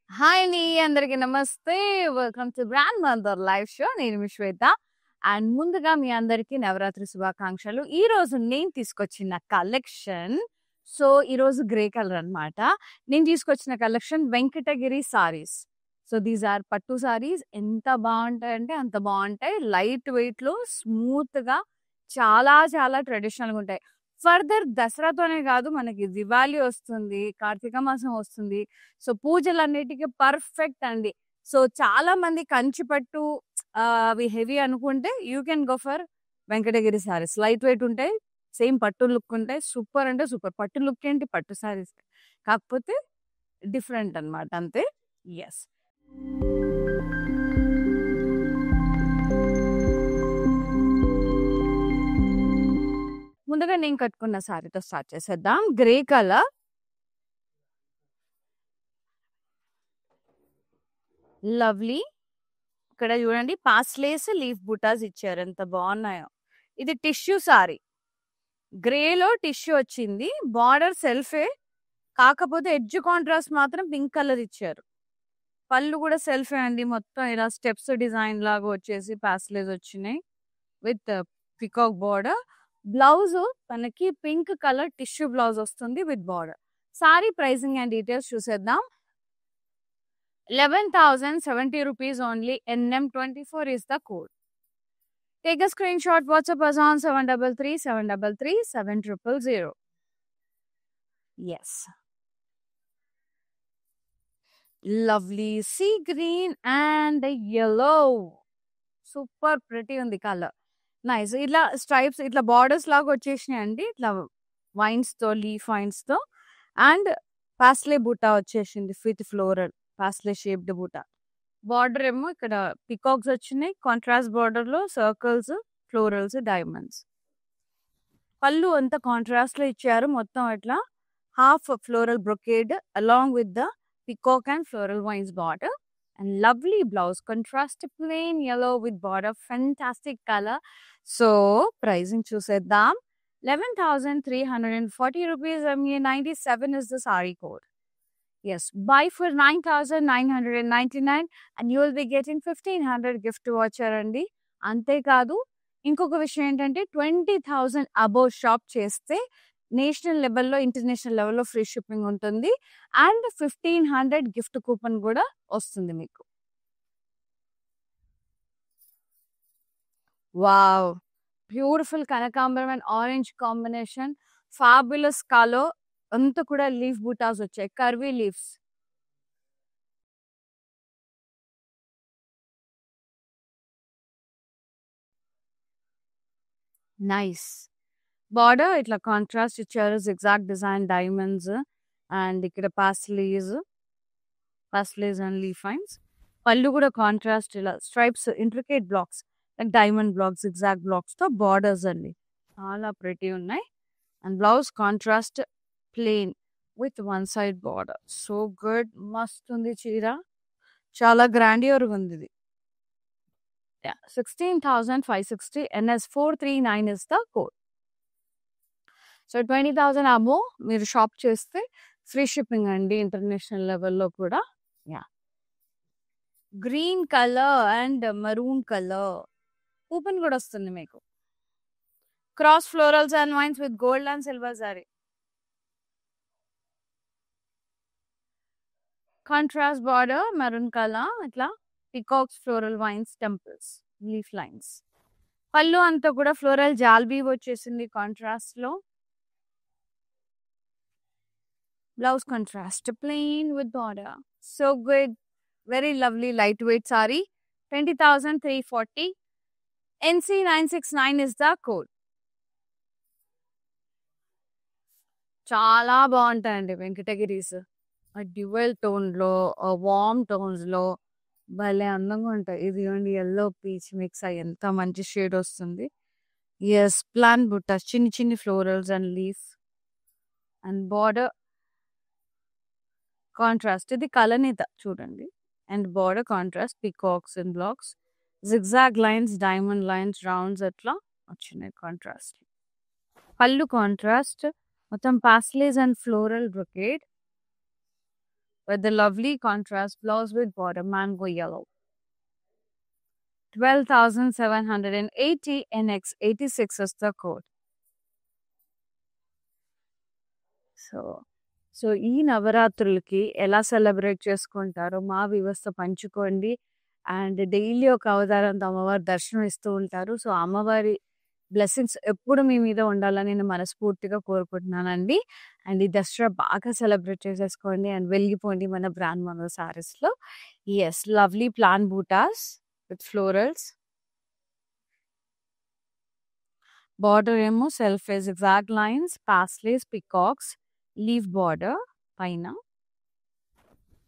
Hi అండి, అందరికి నమస్తే. Welcome to brand Mandir live show. నేను మీ శ్వేత. అండ్ ముందుగా మీ అందరికి నవరాత్రి శుభాకాంక్షలు. ఈ రోజు నేను తీసుకొచ్చిన కలెక్షన్, సో ఈరోజు గ్రే కలర్ అన్నమాట. నేను తీసుకొచ్చిన collection Venkatagiri saris. So these are pattu saris. ఎంత బాగుంటాయంటే అంత బాగుంటాయి. లైట్ వెయిట్ లో స్మూత్ గా చాలా చాలా ట్రెడిషనల్ గా ఉంటాయి. ఫర్దర్ దసరాతోనే కాదు, మనకి దివాళీ వస్తుంది, కార్తీక మాసం వస్తుంది. సో పూజలన్నిటికీ పర్ఫెక్ట్ అండి. సో చాలా మంది కంచిపట్టు అవి హెవీ అనుకుంటే you can go for Venkatagiri saris. Light weight ఉంటాయి, సేమ్ పట్టు లుక్ ఉంటాయి. సూపర్ అంటే సూపర్. పట్టు లుక్ ఏంటి, పట్టు సారీస్ కాకపోతే డిఫరెంట్ అన్నమాట, అంతే. ఎస్, ముందుగా నేను కట్టుకున్న సారీతో స్టార్ట్ చేసేద్దాం. Grey colour, lovely. ఇక్కడ చూడండి, పాస్లేస్ లీఫ్ బుటాస్ ఇచ్చారు, ఎంత బాగున్నాయో. ఇది టిష్యూ సారీ, గ్రేలో టిష్యూ వచ్చింది. బార్డర్ సెల్ఫే, కాకపోతే ఎడ్జ్ కాంట్రాస్ట్ మాత్రం పింక్ కలర్ ఇచ్చారు. పళ్ళు కూడా సెల్ఫే అండి, మొత్తం ఇలా స్టెప్స్ డిజైన్ లాగా వచ్చేసి పాస్లేస్ వచ్చినాయి విత్ పికాక్ బార్డర్. బ్లౌజ్ మనకి పింక్ కలర్ టిష్యూ బ్లౌజ్ వస్తుంది with border. Sorry pricing and details చూసేద్దాం. 11,070 rupees only. NM24 is the code. Take a screenshot, WhatsApp us on 733 733 7000. Yes. Lovely sea green and yellow. Super pretty on the color. Nice. ఇట్లా stripes, ఇట్లా borders లాగా వచ్చేసినాయి అండి, ఇట్లా wines తో, leaf vines తో. And parsley బూటా వచ్చేసింది విత్ ఫ్లోరల్ పాస్లే షేప్డ్ బూటా. బార్డర్ ఏమో ఇక్కడ పికాక్స్ వచ్చినాయి, కాంట్రాస్ట్ బార్డర్ లో సర్కిల్స్, ఫ్లోరల్స్, డైమండ్స్. పళ్ళు అంతా కాంట్రాస్ట్ లో ఇచ్చారు, మొత్తం అట్లా half floral brocade along with the peacock and floral wines border. And lovely blouse, contrast plain yellow with border, fantastic color. So pricing చూసేద్దాం. 11,340 rupees. MA97 is the saree code. Yes, buy for 9,999 and you will be getting 1,500 gift voucher అండి. అంతేకాదు ఇంకొక విషయం ఏంటంటే 20,000 above shop చేస్తే national లెవెల్లో, international లెవెల్లో free shipping ఉంటుంది. అండ్ 1,500 గిఫ్ట్ కూపన్ కూడా వస్తుంది మీకు. వావ్, బ్యూటిఫుల్ కనకాంబరం and orange combination, fabulous colour. అంతా కూడా లీఫ్ బూటాస్ వచ్చాయి, కర్వీ లీవ్స్. నైస్. బార్డర్ ఇట్లా కాంట్రాస్ట్ ఇచ్చారు, జిగ్జాగ్ డిజైన్, డైమండ్స్. అండ్ ఇక్కడ పాస్లీస్ అండ్ లీఫ్ వైన్స్. పళ్ళు కూడా కాంట్రాస్ట్, ఇలా stripes, intricate blocks, diamond blocks, zigzag blocks తో బార్డర్స్ అండి, చాలా ప్రెటీ ఉన్నాయి. And blouse contrast plain with one side border. So good, మస్త్ ఉంది చీర, చాలా గ్రాండియర్ ఉంది ఇది. 16,560. NS439 is the code. So 20,000 above మీరు షాప్ చేస్తే ఫ్రీ షిప్పింగ్ అండి, ఇంటర్నేషనల్ లెవెల్లో కూడా. Yeah, green colour and maroon colour coupon కూడా వస్తుంది మీకు. Cross florals and vines with gold and silver zari. Contrast border, maroon colour, ఇట్లా peacocks, floral vines, temples, leaf lines. Pallu అంతా కూడా ఫ్లోరల్ జాల్బీ వచ్చేసింది కాంట్రాస్ట్ లో. Blouse contrast plain with border. So good, very lovely lightweight saree. 20,340. NC969 is the code. చాలా బాగుంటాయండి వెంకటగిరీస్. Dual tone లో, warm tones లో భలే అందంగా ఉంటాయి. ఇది ఎల్లో పీచ్ మిక్స్ అయ్యి ఎంత మంచి షేడ్ వస్తుంది. ఎస్, ప్లాన్ బుట్ట, చిన్ని చిన్ని florals and leaf and border contrast. ఇది కలనేత చూడండి. And border contrast, peacocks and blocks, zigzag lines, diamond lines, rounds అట్లా వచ్చినాయి కాంట్రాస్ట్. పళ్ళు కాంట్రాస్ట్ మొత్తం pastels and floral brocade with the lovely contrast blouse with border mango yellow. 12,780 NX 86 is the code. So ఈ నవరాత్రులకి ఎలా celebrate చేసుకుంటారో మా వ్యవస్థ పంచుకోండి. And daily ఒక అవతారంతో అమ్మవారి దర్శనం ఇస్తూ ఉంటారు. సో అమ్మవారి బ్లెస్సింగ్స్ ఎప్పుడు మీ మీద ఉండాలని నేను మనస్ఫూర్తిగా కోరుకుంటున్నానండి. అండ్ ఈ దసరా బాగా సెలబ్రేట్ చేసేసుకోండి అండ్ వెళ్ళిపోండి మన బ్రాండ్ మనో సారీస్లో. Yes, lovely plain buttas with florals. Border ఏమో self exact lines, paisleys, peacocks, leaf border పైన.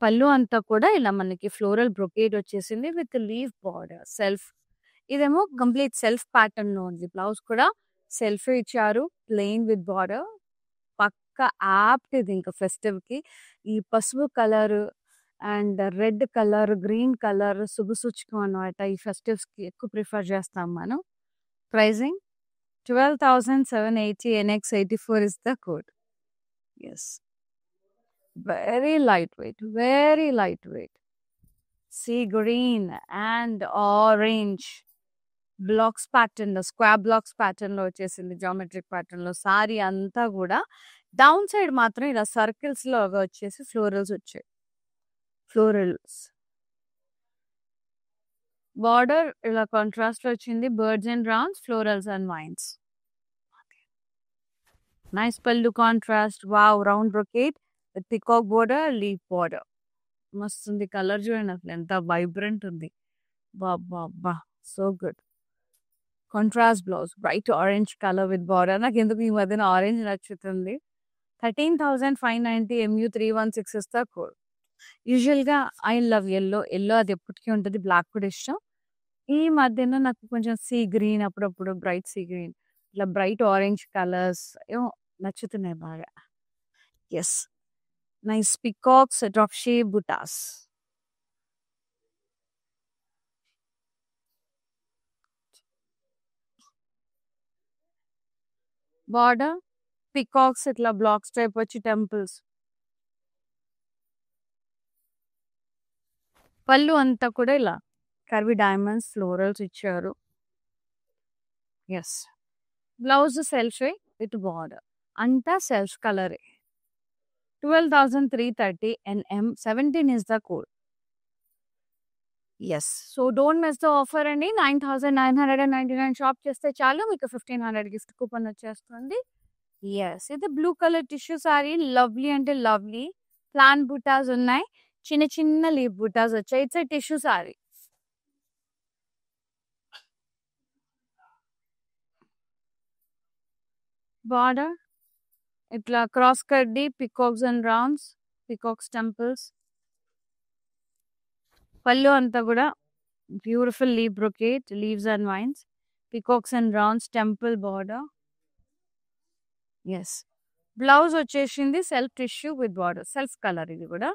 పళ్ళు అంతా కూడా ఇలా మనకి ఫ్లోరల్ బ్రొకేడ్ వచ్చేసింది విత్ లీఫ్ బార్డర్ సెల్ఫ్. ఇదేమో కంప్లీట్ సెల్ఫ్ ప్యాటర్న్ లో ఉంది. బ్లౌజ్ కూడా సెల్ఫ్ ఇచ్చారు, ప్లెయిన్ విత్ బార్డర్. పక్క యాప్ట్ ఇది ఇంకా ఫెస్టివ్ కి. ఈ పసుపు colour and red colour, green colour శుభసూచకం అనమాట. ఈ ఫెస్టివ్స్ కి ఎక్కువ ప్రిఫర్ చేస్తాం మనం. Pricing 12,780 NX 84 is the code. Yes, very lightweight. Sea green and orange blocks pattern లో, స్క్వేర్ బ్లాక్స్ ప్యాటర్న్ లో వచ్చేసింది. జామెట్రిక్ ప్యాటర్న్ లో సారీ అంతా కూడా డౌన్ సైడ్ మాత్రం ఇలా సర్కిల్స్ లో వచ్చేసి ఫ్లోరల్స్ వచ్చాయి. ఫ్లోరల్స్ బార్డర్ ఇలా కాంట్రాస్ట్ లో వచ్చింది. Birds and rounds, florals and vines. Nice pallu contrast. Wow, round brocade with peacock border, leaf border. మస్తు ఉంది. కలర్ చూడండి అసలు ఎంత వైబ్రెంట్ ఉంది. బా so good. Contrast blouse, bright orange colour with border. నాకు ఎందుకు ఈ మధ్యన ఆరెంజ్ నచ్చుతుంది. 13,590 MU 316 ఇస్ ద కోడ్. యూజువల్గా ఐ లవ్ ఎల్లో అది ఎప్పటికీ ఉంటుంది. బ్లాక్ కూడా ఇష్టం. ఈ మధ్యన నాకు కొంచెం సీ గ్రీన్, అప్పుడప్పుడు బ్రైట్ సీ గ్రీన్, ఇట్లా బ్రైట్ ఆరెంజ్ కలర్స్ ఏమో నచ్చుతున్నాయి బాగా. Yes, nice peacocks, drop shape butas. Border peacocks ఇట్లా బ్లాక్స్ టైప్ వచ్చి టెంపుల్స్. పళ్ళు అంతా కూడా ఇలా కర్వీ డైమండ్స్, ఫ్లోరల్స్ ఇచ్చారు. Yes, blouse self with border, అంతా సెల్ఫ్ కలరే. 12,330 NM 17 is the code. Yes, so don't miss the offer అండి. 9,999 షాప్ చేస్తే చాలు, మీకు 1,500 గిఫ్ట్ కూపన్ వచ్చేస్తుంది. ఎస్, ఇది blue colour tissue sari. Lovely అంటే లవ్లీ ప్లాన్ బుటాస్ ఉన్నాయి, చిన్న చిన్న లీవ్ బుటాస్ వచ్చాయి. It's tissue sari. బార్డర్ ఇట్లా క్రాస్ కడ్డి, peacocks and rounds, peacocks temples. Pallu అంతా కూడా beautiful leaf brocade, leaves and vines, peacocks and rounds, temple border. Yes, blouse వచ్చేసింది self tissue with border, self colour. ఇది కూడా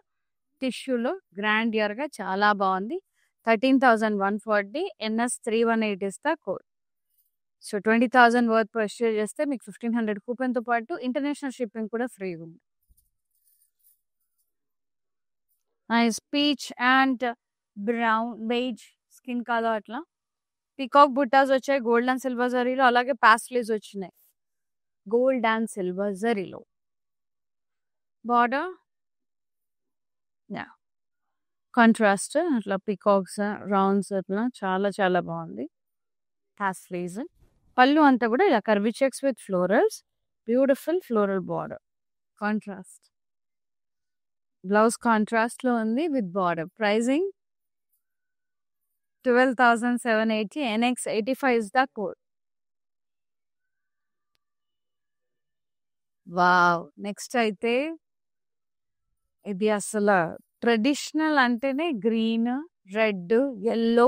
టిష్యూలో గ్రాండ్ ఇయర్ గా చాలా బాగుంది. 13,140 NS 318 is the code. So 20,000 worth purchase చేస్తే మీకు 1,500 కూపన్తో పాటు ఇంటర్నేషనల్ షిప్పింగ్ కూడా ఫ్రీ ఉంది. Nice peach and brown beige skin colour అట్లా పికాక్ బుట్టాస్ వచ్చాయి గోల్డ్ అండ్ సిల్వర్ జరీలో. అలాగే పాస్టెల్స్ వచ్చినాయి గోల్డ్ అండ్ సిల్వర్ జరీలో. బార్డర్ కాంట్రాస్ట్ అట్లా పికాక్స్, రౌండ్స్ అట్లా చాలా చాలా బాగుంది. పాస్టెల్స్. పళ్ళు అంతా కూడా ఇలా curvy checks with florals, beautiful floral border. Contrast blouse contrast లో ఉంది with border. Pricing 12,780 NX 85 is the code. Wow, next అయితే ఇది అసలు ట్రెడిషనల్ అంటేనే గ్రీన్, రెడ్, ఎల్లో,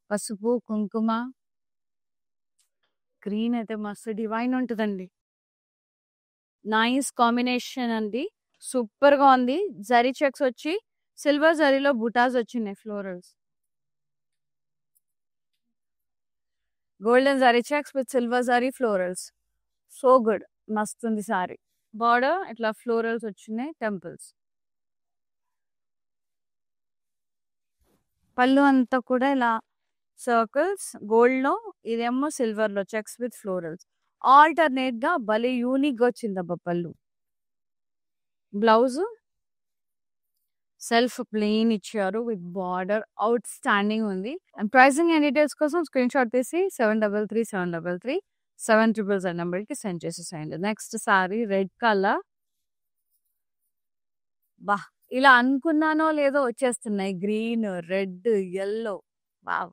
పసుపు, కుంకుమ. గ్రీన్ అయితే మస్తు డివైన్ ఉంటుందండి. నైస్ కాంబినేషన్ అండి, సూపర్ గా ఉంది. జరీ చెక్స్ వచ్చి సిల్వర్ జరీలో బుటాస్ వచ్చినాయి, florals. Golden zari checks with silver zari florals. So good. మస్తుంది సారీ. బార్డర్ ఇట్లా ఫ్లోరల్స్ వచ్చినాయి, టెంపుల్స్. పళ్ళు అంతా కూడా ఇలా సర్కిల్స్ గోల్డ్ లో, ఇదేమో సిల్వర్ లో చెక్స్ విత్ ఫ్లోరల్స్. ఆల్టర్నేట్ గా భలే యూనిక్ గా వచ్చిందబ్బా పళ్ళు. బ్లౌజ్ సెల్ఫ్ ప్లెయిన్ ఇచ్చారు విత్ బార్డర్, అవుట్ స్టాండింగ్ ఉంది. అండ్ ప్రైసింగ్ అండ్ డీటెయిల్స్ కోసం స్క్రీన్ షాట్ తీసి 733733 నెంబర్ కి సెండ్ చేసేసేయండి. Next sorry red colour. బా, ఇలా అనుకున్నానో లేదో వచ్చేస్తున్నాయి గ్రీన్, రెడ్, ఎల్లో. వావ్,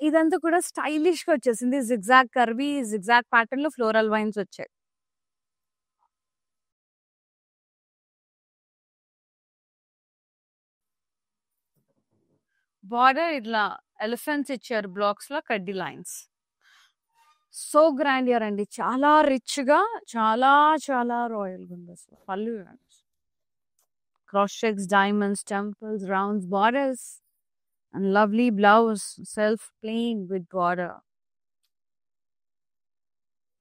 ఇదంతా కూడా స్టైలిష్ గా వచ్చేసింది. జిగ్జాగ్ కర్వీ జిగ్జాగ్ ప్యాటర్న్ లో ఫ్లోరల్ వైన్స్ వచ్చాయి. బార్డర్ ఇట్లా ఎలిఫెంట్స్ ఇచ్చారు బ్లాక్స్ లో, కడ్డీ లైన్స్. సో గ్రాండియర్ అండి, చాలా రిచ్ గా, చాలా చాలా రాయల్ గా ఉంది అసలు. Pallu cross checks, diamonds, temples, rounds, borders and lovely blouse self plain with border.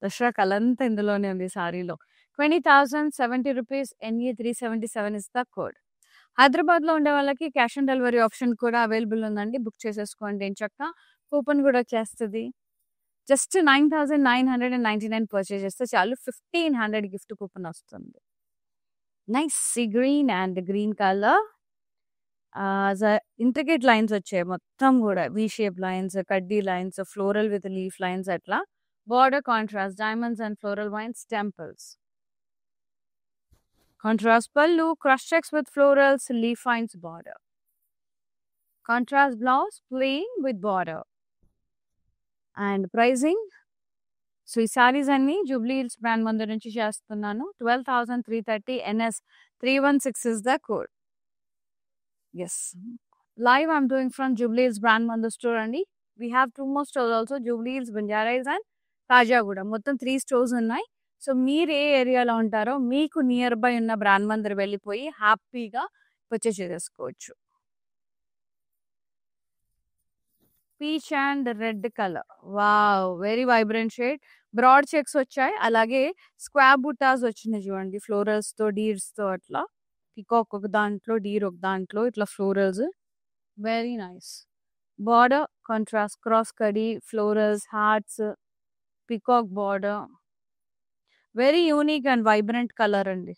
Dasara కలంతా ఇందులోనే ఉంది సారీలో. 20,070 rupees. NE 377 is the code. Hyderabad లో ఉండే వాళ్ళకి క్యాష్ ఆన్ డెలివరీ ఆప్షన్ కూడా అవైలబుల్ ఉందండి. బుక్ చేసేసుకోండి. చక్క కూపన్ కూడా వచ్చేస్తుంది. జస్ట్ 9,999 పర్చేస్ చేస్తే చాలు, 1,500 గిఫ్ట్ కూపన్ వస్తుంది. Nice sea green and green colour. Intricate lines వచ్చాయి మొత్తం కూడా, వి షేప్ లైన్స్, కడ్డీ lines, floral with leaf lines అట్లా. Border contrast, diamonds and floral vines, temples. Contrast pallu, cross checks with florals, leaf lines, border. Contrast blouse, plain with border. And pricing. So ఈ sarees అన్ని Jubilee hills brand మందు నుంచి చేస్తున్నాను. 12,330. NS 316 is the code. Yes. Live I'm doing from Jubilee Hills brand mandu store అండి. We have 2 more stores also, Jubilee Hills, Banjara Hills and Kajagooda. మొత్తం 3 stores ఉన్నాయి. So మీరు ఏ ఏరియాలో ఉంటారో మీకు నియర్ బై ఉన్న బ్రాండ్ మందర్ వెళ్ళిపోయి హ్యాపీగా పర్చేస్ చేసేసుకోవచ్చు. Peach and red colour. Wow, very vibrant shade. Broad checks వచ్చాయి, అలాగే స్క్వాబ్ బుటాస్ వచ్చినాయి చూడండి, ఫ్లోరల్స్ తో, డీర్స్ తో అట్లా. పికాక్ ఒక దాంట్లో, డీర్ ఒక దాంట్లో, ఇట్లా florals. Very nice. Border contrast, cross khadi, florals, hearts, peacock border. Very unique and vibrant colour అండి,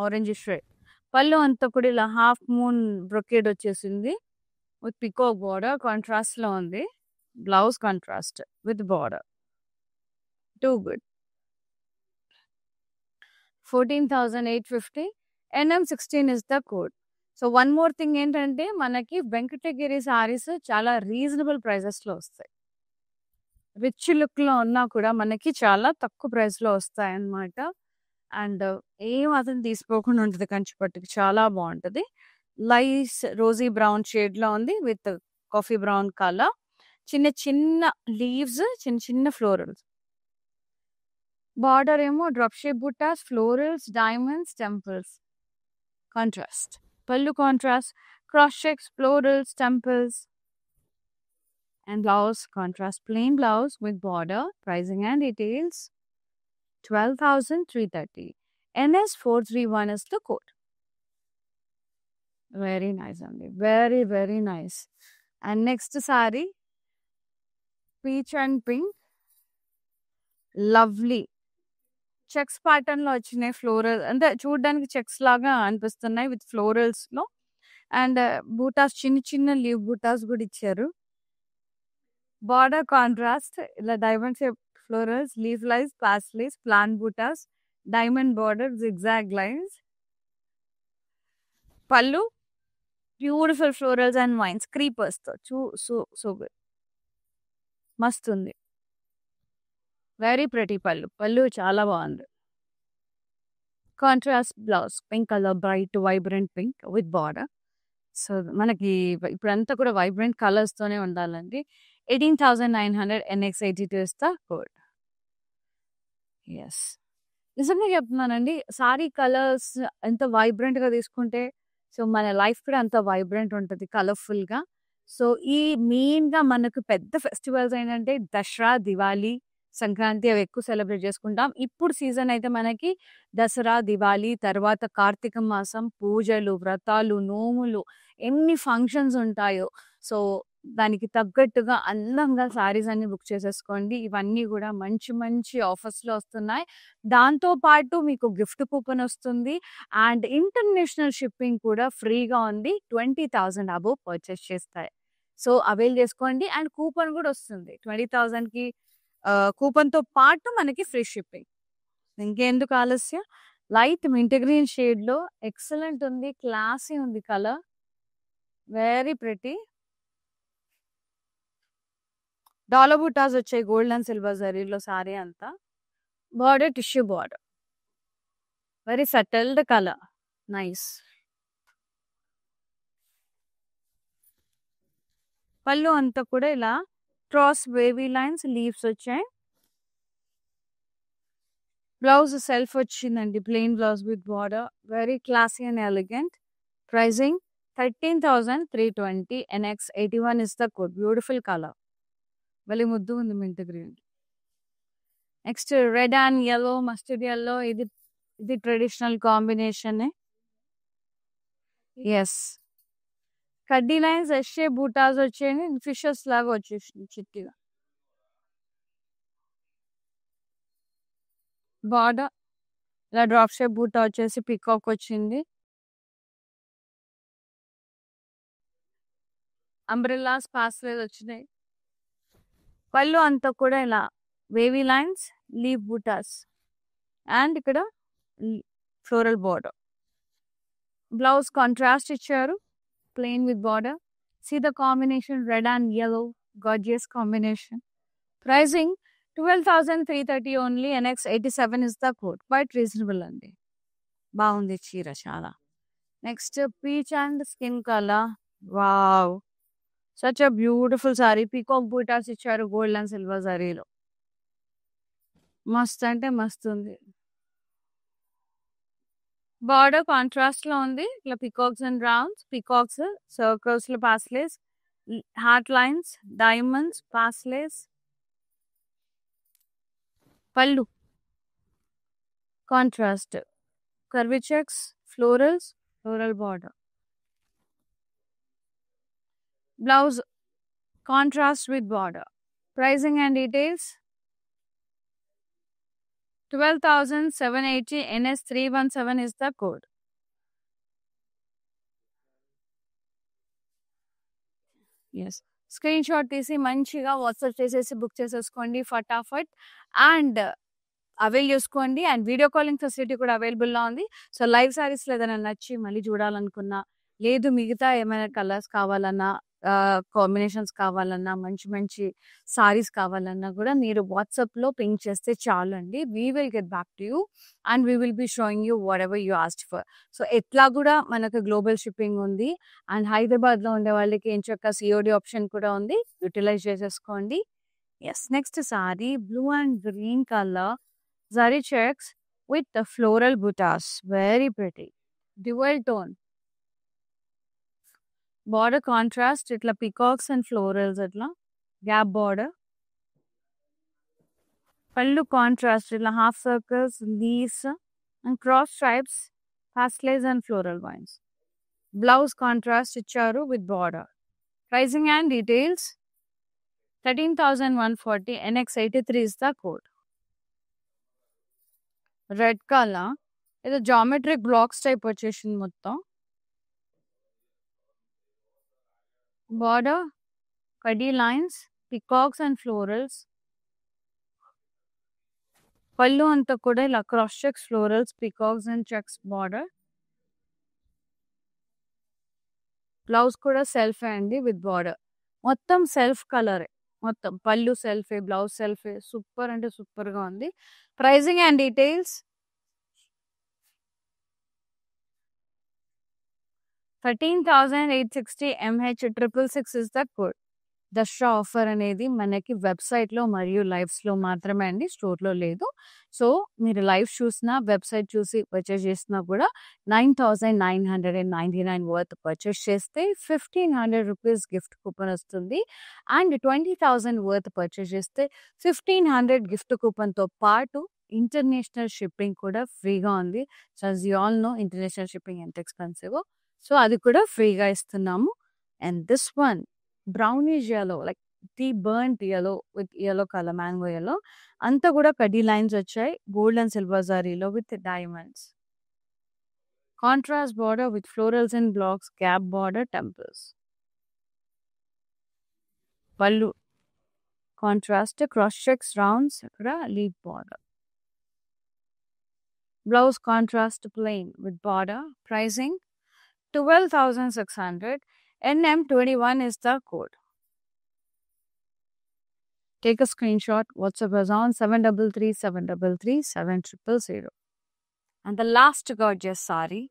ఆరెంజ్ షేడ్. పళ్ళు అంతా కూడా ఇలా హాఫ్ మూన్ బ్రొకేడ్ వచ్చేసింది విత్ పికాక్ బార్డర్, కాంట్రాస్ట్ లో ఉంది. Blouse contrast with border. Too good. 14,850. NM 16 is the code. So one more thing ఏంటంటే, మనకి వెంకటగిరి సారీస్ చాలా రీజనబుల్ ప్రైజెస్ లో వస్తాయి. రిచ్ లుక్ లో ఉన్నా కూడా మనకి చాలా తక్కువ ప్రైస్ లో వస్తాయి అన్నమాట. అండ్ ఏం అతను తీసుకోకుండా ఉంటుంది, కంచి పట్టుకి చాలా బాగుంటది. లైస్ రోజీ బ్రౌన్ షేడ్ లో ఉంది విత్ కాఫీ బ్రౌన్ కలర్. చిన్న చిన్న లీవ్స్, చిన్న చిన్న ఫ్లోరల్స్. బార్డర్ ఏమో drop shape buttas, florals, diamonds, temples. Contrast pallu, contrast, cross checks, florals, temples. And blouse contrast, plain blouse with border. Pricing and details 12,330. NS 431 is the code. Very nice, Andy. Very, very nice. And next saree, peach and pink. Lovely. Checks pattern లో వచ్చినాయి, floral అంటే చూడడానికి checks లాగా అనిపిస్తున్నాయి with florals లో. And buttas, చిన్న చిన్న leaf buttas కూడా ఇచ్చారు. బార్డర్ కాంట్రాస్ట్, ఇలా diamond shape florals, leaf lines, paisleys, plain buttas, diamond border, zigzag lines. Pallu beautiful florals and vines, creepers తో. సో గుడ్, మస్తు ఉంది. Very pretty pallu. పళ్ళు చాలా బాగుంది. Contrast blouse, pink colour, bright vibrant pink with border. So మనకి ఇప్పుడంతా కూడా vibrant colours తోనే ఉండాలండి. 18,900. NX 82 is the code. Yes, నిజంగా చెప్తున్నానండి, సారీ కలర్స్ ఎంత వైబ్రెంట్ గా తీసుకుంటే సో మన లైఫ్ కూడా అంత వైబ్రెంట్ ఉంటుంది, కలర్ఫుల్ గా. సో ఈ మెయిన్ గా మనకు పెద్ద ఫెస్టివల్స్ ఏంటంటే దసరా, దివాళీ, సంక్రాంతి అవి ఎక్కువ సెలబ్రేట్ చేసుకుంటాం. ఇప్పుడు సీజన్ అయితే మనకి దసరా, దివాళీ, తర్వాత కార్తీక మాసం, పూజలు, వ్రతాలు, నోములు ఎన్ని ఫంక్షన్స్ ఉంటాయో. సో, దానికి తగ్గట్టుగా అందంగా శారీస్ అన్ని బుక్ చేసేసుకోండి. ఇవన్నీ కూడా మంచి మంచి ఆఫర్స్‌లో వస్తున్నాయి. దాంతో పాటు మీకు గిఫ్ట్ కూపన్ వస్తుంది. అండ్ ఇంటర్నేషనల్ షిప్పింగ్ కూడా ఫ్రీగా ఉంది. 20,000 అబోవ్ పర్చేస్ చేస్తే. సో, అవైల్ చేసుకోండి. అండ్ కూపన్ కూడా వస్తుంది. 20,000కి కూపన్‌తో పాటు మనకి ఫ్రీ షిప్పింగ్. ఇంకెందుకు ఆలస్యం? లైట్ మింట్ గ్రీన్ షేడ్‌లో ఎక్సలెంట్ ఉంది. క్లాసీ ఉంది colour. Very pretty. Dollar butas వచ్చాయి గోల్డ్ అండ్ సిల్వర్ జరీలో సారీ అంతా. Border tissue border. Very settled colour. Nice. పళ్ళు అంతా కూడా ఇలా క్రాస్ వేవీ లైన్స్ లీవ్స్ వచ్చాయి. బ్లౌజ్ సెల్ఫ్ వచ్చిందండి. Plain blouse with border. Very classy and elegant. Pricing 13,320. NX81 is the code. Beautiful colour. భలే ముద్దు ఉంది mint green. Next red and yellow, mustard yellow. ఇది ట్రెడిషనల్ కాంబినేషన్. ఎస్. కడ్డీ lines S shape buttas వచ్చాయి. Fishes లాగా వచ్చేసింది చిట్టిగా. Border ఇలా drop shape బూటా వచ్చేసి పికాక్ వచ్చింది. అంబ్రెల్లాస్ పాస్వేస్ వచ్చినాయి. పళ్ళు అంతా కూడా ఇలా wavy lines, leave butas and ఇక్కడ ఫ్లోరల్ బార్డర్. బ్లౌజ్ కాంట్రాస్ట్ ఇచ్చారు. Plain with border. See the combination red and yellow. Gorgeous combination. Pricing 12,330 only. NX87 is the code. Quite reasonable అండి. బాగుంది చీర చాలా. Next peach and skin colour. Wow, such a beautiful sari. Peacock butas ఇచ్చారు gold and silver జరీలో. మస్త్ అంటే మస్తు ఉంది. Border contrast లో ఉంది. ఇట్లా peacocks and rounds, peacocks circles లో paisleys, heart lines, diamonds, paisleys. Pallu contrast, curvy checks, florals, floral border. Blouse contrast with border. Pricing and details 12,780. NS317 is the code. Yes. Screen shot తీసి మంచిగా WhatsApp చేసేసి book చేసేసుకోండి ఫటాఫట్. And avail చేసుకోండి. And video calling facility కూడా అవైలబుల్లో ఉంది. So live saris ఏదైనా నచ్చి మళ్ళీ చూడాలనుకున్నా, లేదు మిగతా ఏమైనా కలర్స్ కావాలన్నా, కాంబినేషన్స్ కావాలన్నా, మంచి మంచి సారీస్ కావాలన్నా కూడా మీరు వాట్సాప్లో పింక్ చేస్తే చాలు అండి. We will get back to you and we will be showing you what ever you asked for. So ఎట్లా కూడా మనకు గ్లోబల్ షిప్పింగ్ ఉంది. అండ్ హైదరాబాద్లో ఉండే వాళ్ళకి ఏం చక్క COD ఆప్షన్ కూడా ఉంది. యూటిలైజ్ చేసేసుకోండి. Yes. Next sari blue and green colour zari checks with the floral buttas. Very pretty. Dual tone. Border contrast, itla peacocks and florals itla. Gap border. Pallu contrast, itla half circles, leaves and cross stripes, pasteles and floral vines. Blouse contrast icharu with border. Pricing and details 13,140. NX83 is the code. Red colour ఏదో geometric blocks type వచ్చేసింది మొత్తం. Border khadi lines, peacocks and florals. పళ్ళు అంతా కూడా ఇలా cross checks, florals, peacocks and checks border. Blouse కూడా సెల్ఫే అండి with border. మొత్తం సెల్ఫ్ కలరే. మొత్తం పళ్ళు సెల్ఫే, బ్లౌజ్ సెల్ఫే. సూపర్ అంటే సూపర్గా ఉంది. Pricing and details 13,860. MH666 is the code. Dasara offer అనేది మనకి వెబ్‌సైట్‌లో మరియు లైవ్స్‌లో మాత్రమే అండి. స్టోర్‌లో లేదు. సో, మీరు లైవ్ చూసినా, వెబ్‌సైట్ చూసి పర్చేజ్ చేసినా కూడా 9,999 వర్త్ పర్చేజ్ చేస్తే ₹1,500 గిఫ్ట్ కూపన్ వస్తుంది. అండ్ 20,000 వర్త్ పర్చేజ్ చేస్తే 1,500 గిఫ్ట్ కూపన్‌తో పాటు ఇంటర్నేషనల్ షిప్పింగ్ కూడా ఫ్రీగా ఉంది. So, as you all know international shipping ఎంత ఎక్స్‌పెన్సివో. సో, అది కూడా ఫ్రీగా ఇస్తున్నాము. And this one brownish yellow like burnt yellow with yellow colour mango yellow అంతా కూడా కడ్డీ లైన్స్ వచ్చాయి. గోల్డ్ అండ్ సిల్వర్ జరీలో with diamonds. Contrast border with florals and blocks, gap border, temples. Pallu contrast cross checks rounds అక్కడ leaf border. Blouse contrast plain with border. Pricing 12,600. NM21 is the code. Take a screenshot. WhatsApp us on 733 733 7000. And the last gorgeous sari.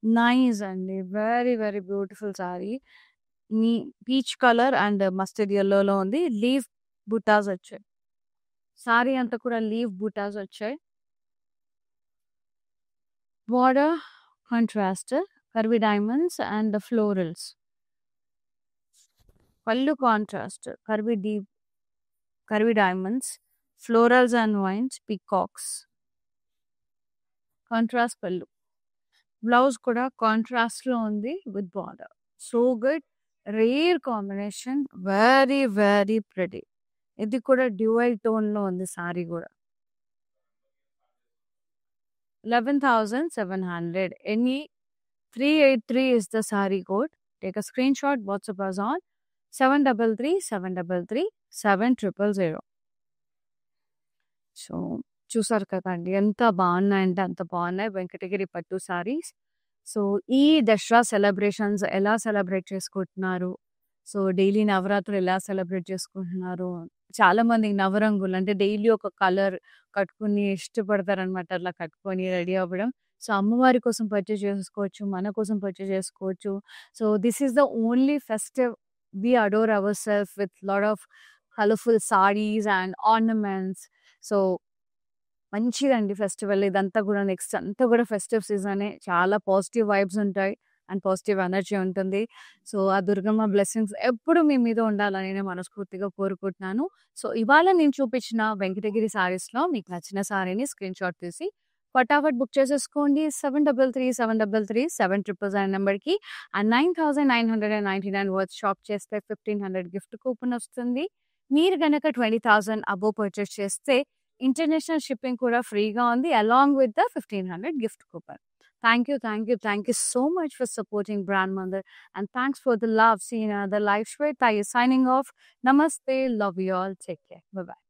Nice and very very beautiful sari. Peach color and mustard yellow lo undi. Leaf buttas వచ్చాయి. సారీ అంతా కూడా leaf buttas వచ్చాయి. Border contrast curvy diamonds and florals. Pallu contrast curvy diamonds, florals and vines, peacocks. Contrast pallu. Blouse కూడా contrast లో ఉంది with border. So good, rare combination, very very pretty. ఇది కూడా dual tone లో ఉంది సారీ కూడా. 11,700. Any 383 is the saree code. Take a screenshot. WhatsApp us on 733 733 7000. So చూసారు కదండి ఎంత బాగున్నాయంటే అంత బాగున్నాయి వెంకటగిరి పట్టు సారీస్. సో ఈ దసరా సెలబ్రేషన్స్ ఎలా సెలబ్రేట్ చేసుకుంటున్నారు, సో డైలీ నవరాత్రులు ఎలా సెలబ్రేట్ చేసుకుంటున్నారు, చాలా మంది నవరంగులు అంటే డైలీ ఒక కలర్ కట్టుకుని ఇష్టపడతారనమాట. అట్లా కట్టుకొని రెడీ అవ్వడం. సో అమ్మవారి కోసం పర్చేజ్ చేసుకోవచ్చు, మన కోసం పర్చేజ్ చేసుకోవచ్చు. So this is the only festive we adore our self with lot of colourful saris and ornaments. So మంచిదండి ఫెస్టివల్ ఇదంతా కూడా. నెక్స్ట్ అంతా కూడా ఫెస్టివ్ సీజనే. చాలా పాజిటివ్ వైబ్స్ ఉంటాయి అండ్ పాజిటివ్ ఎనర్జీ ఉంటుంది. సో ఆ దుర్గమ్మ బ్లెస్సింగ్స్ ఎప్పుడు మీ మీద ఉండాలని నేను మనస్ఫూర్తిగా కోరుకుంటున్నాను. సో ఇవాళ నేను చూపించిన వెంకటగిరి సారీస్లో మీకు నచ్చిన సారీని స్క్రీన్ షాట్ తీసి ఫటాఫట్ బుక్ చేసేసుకోండి. 733 733 7000 నెంబర్కి. అండ్ 9,999 వర్త్ షాప్ చేస్తే 1,500 గిఫ్ట్ కూపన్ వస్తుంది. మీరు కనుక 20,000 అబోవ్ పర్చేస్ చేస్తే ఇంటర్నేషనల్ షిప్పింగ్ కూడా ఫ్రీగా ఉంది along with the 1,500 gift coupon. Thank you so much for supporting Brand Mother, and thanks for the love. See you in another live show. Tayo signing off. Namaste. Love you all. Take care. Bye bye.